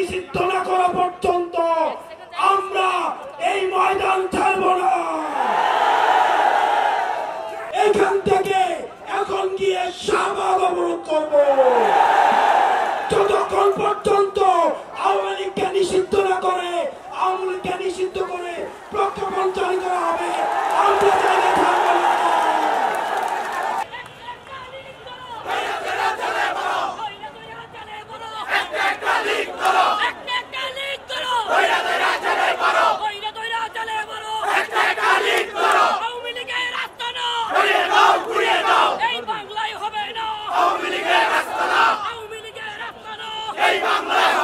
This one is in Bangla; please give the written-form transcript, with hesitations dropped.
নিষিদ্ধ না করা পর্যন্ত আমরা এই ময়দান ছাড়ব না। এখান থেকে এখন গিয়ে শাহবাগ অবরোধ করব। যতক্ষণ পর্যন্ত আওয়ামী লীগকে নিষিদ্ধ না করে, আওয়ামী লীগকে নিষিদ্ধ করে প্রজ্ঞাপন জারি করা হবে, আমরা জায়গায় থাকব না। এই বাংলায়